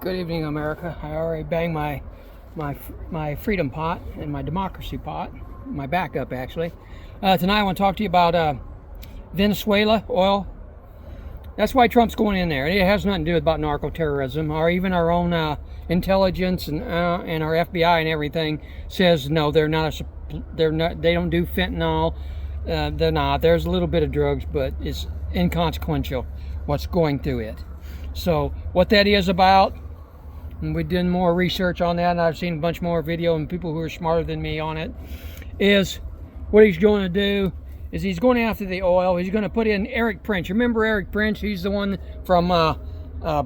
Good evening, America. I already banged my freedom pot and my democracy pot, my backup actually. Tonight I want to talk to you about Venezuela oil. That's why Trump's going in there. It has nothing to do about narco-terrorism or even our own intelligence and our FBI and everything says no. They're not. They don't do fentanyl. They're not. There's a little bit of drugs, but it's inconsequential what's going through it. So what that is about, and we did more research on that, and I've seen a bunch more video and people who are smarter than me on it, is what he's going to do is he's going after the oil. He's going to put in Eric Prince. Remember Eric Prince? He's the one from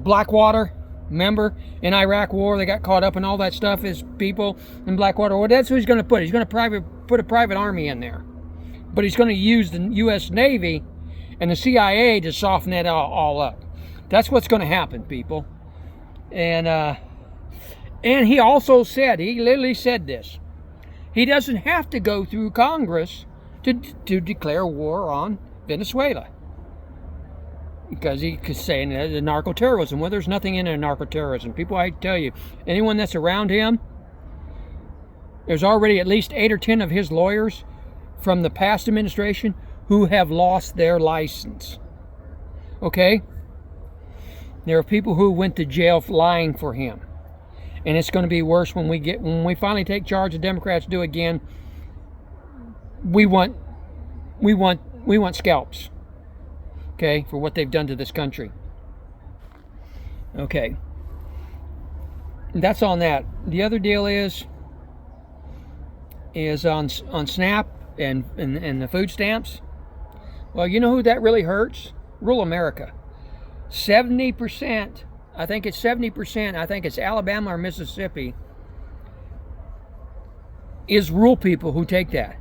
Blackwater. Remember in Iraq War they got caught up in all that stuff. His people in Blackwater. Well, that's who he's going to put. He's going to put a private army in there, but he's going to use the U.S. Navy and the CIA to soften that all up. That's what's going to happen, people. And he also said, he literally said this, he doesn't have to go through Congress to declare war on Venezuela, because he could say the narco-terrorism. Well, there's nothing in narco-terrorism. People, I tell you, anyone that's around him, there's already at least 8 or 10 of his lawyers from the past administration who have lost their license. Okay? There are people who went to jail lying for him. And it's going to be worse when we finally take charge. The Democrats do again. We want scalps. Okay, for what they've done to this country. Okay. That's on that. The other deal is on SNAP and the food stamps. Well, you know who that really hurts? Rural America. 70%, I think it's 70%, I think it's Alabama or Mississippi, is rural people who take that.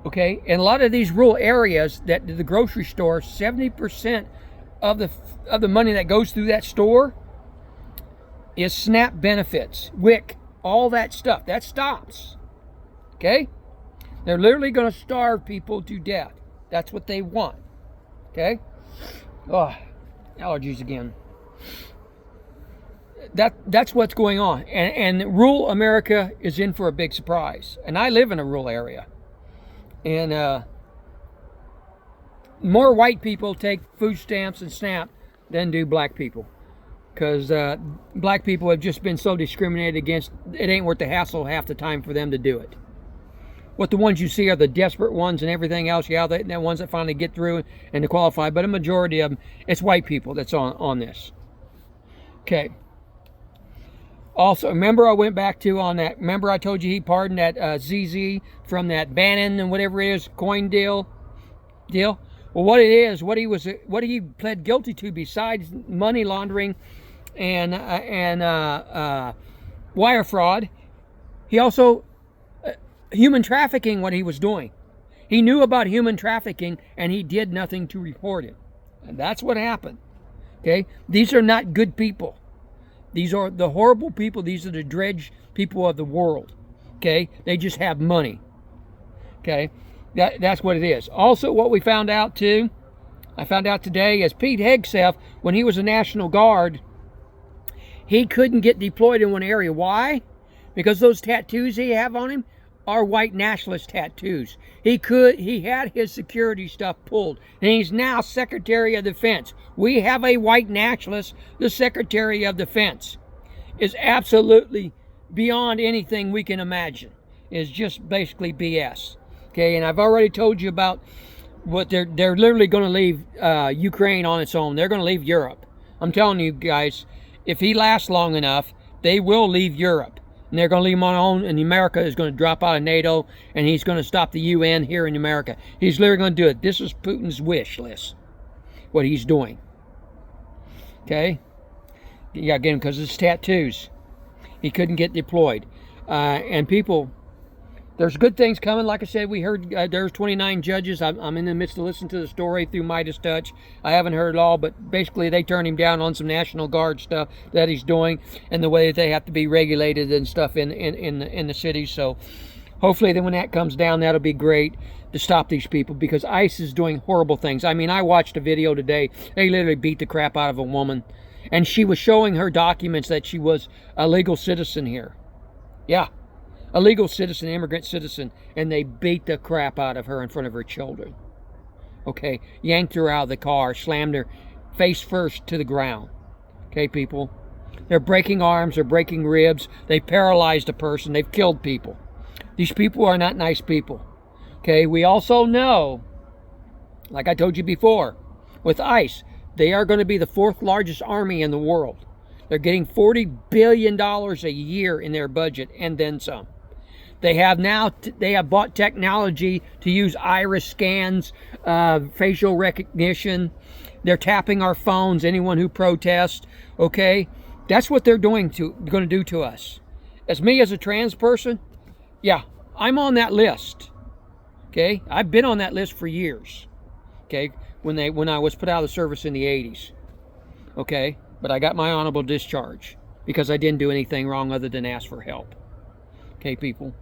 Okay, and a lot of these rural areas, that the grocery store, 70% of the money that goes through that store is SNAP benefits, WIC, all that stuff. That stops. Okay, they're literally going to starve people to death. That's what they want. Okay, oh, allergies again. That's what's going on, and rural America is in for a big surprise. And I live in a rural area. And more white people take food stamps and SNAP than do black people, because black people have just been so discriminated against. It ain't worth the hassle half the time for them to do it. What the ones you see are the desperate ones and everything else. Yeah, the ones that finally get through and to qualify. But a majority of them, it's white people that's on this. Okay. Also, remember I went back to on that. Remember I told you he pardoned that ZZ from that Bannon and whatever it is coin deal. Well, what it is, what he pled guilty to, besides money laundering and wire fraud, he also human trafficking. What he was doing, he knew about human trafficking and he did nothing to report it, and that's what happened. Okay, these are not good people. These are the horrible people. These are the dredge people of the world. Okay, they just have money. Okay, that's what it is. Also, what we found out too, I found out today, is Pete Hegseth, when he was a National Guard, he couldn't get deployed in one area. Why? Because those tattoos he have on him are white nationalist tattoos. He had his security stuff pulled, and he's now Secretary of Defense. We have a white nationalist. The Secretary of Defense is absolutely beyond anything we can imagine. It's just basically BS. Okay, and I've already told you about what they're literally going to leave Ukraine on its own. They're going to leave Europe. I'm telling you guys, if he lasts long enough, they will leave Europe. And they're going to leave him on own, and America is going to drop out of NATO, and he's going to stop the UN here in America. He's literally going to do it. This is Putin's wish list, what he's doing. Okay? Yeah, again, because of his tattoos. He couldn't get deployed. And people, there's good things coming. Like I said, we heard there's 29 judges. I'm in the midst of listening to the story through Midas Touch. I haven't heard it all, but basically they turned him down on some National Guard stuff that he's doing, and the way that they have to be regulated and stuff in the cities. So hopefully then when that comes down, that'll be great to stop these people, because ICE is doing horrible things. I mean, I watched a video today. They literally beat the crap out of a woman, And she was showing her documents that she was a legal citizen here. Yeah, a legal citizen, immigrant citizen. And they beat the crap out of her in front of her children. Okay, yanked her out of the car, slammed her face first to the ground. Okay, people. They're breaking arms, they're breaking ribs. They paralyzed a person, they've killed people. These people are not nice people. Okay, we also know, like I told you before, with ICE, they are going to be the 4th largest army in the world. They're getting $40 billion a year in their budget and then some. They have bought technology to use iris scans, facial recognition. They're tapping our phones, anyone who protests, okay? That's what they're going to do to us. As me as a trans person, yeah, I'm on that list. Okay? I've been on that list for years. Okay? When I was put out of the service in the 80s. Okay? But I got my honorable discharge because I didn't do anything wrong other than ask for help. Okay, people?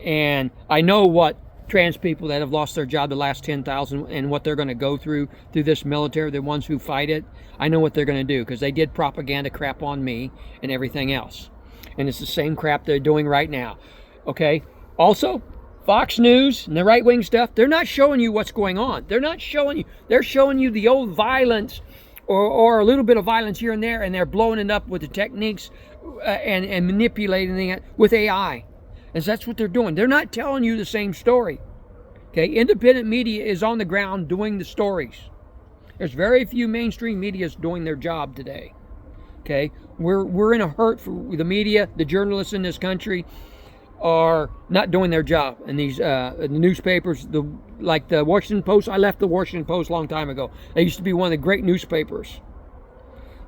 And I know what trans people that have lost their job, the last 10,000, and what they're going to go through this military, the ones who fight it. I know what they're going to do because they did propaganda crap on me and everything else. And it's the same crap they're doing right now. Okay? Also, Fox News and the right-wing stuff, they're not showing you what's going on. They're not showing you. They're showing you the old violence or a little bit of violence here and there, and they're blowing it up with the techniques and manipulating it with AI. And that's what they're doing. They're not telling you the same story. Okay, independent media is on the ground doing the stories. There's very few mainstream medias doing their job today. Okay, we're in a hurt for the media. The journalists in this country are not doing their job. And these the newspapers, like the Washington Post. I left the Washington Post a long time ago. They used to be one of the great newspapers.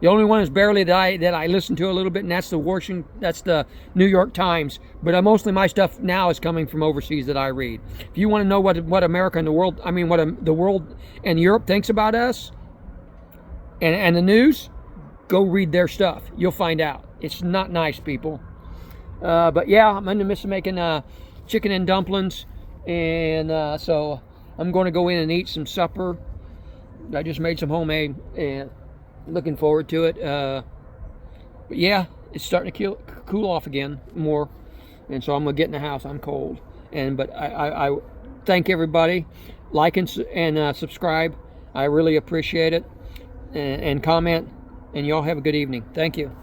The only one is barely that I listen to a little bit, and that's the New York Times. But mostly my stuff now is coming from overseas that I read. If you want to know what America and the world, the world and Europe thinks about us and the news, go read their stuff. You'll find out. It's not nice, people. But yeah, I'm in the midst of making chicken and dumplings, and so I'm going to go in and eat some supper. I just made some homemade, and looking forward to it. But yeah, it's starting to cool off again more, and so I'm gonna get in the house. I'm cold, but I thank everybody. Like and subscribe. I really appreciate it, and comment. And y'all have a good evening. Thank you.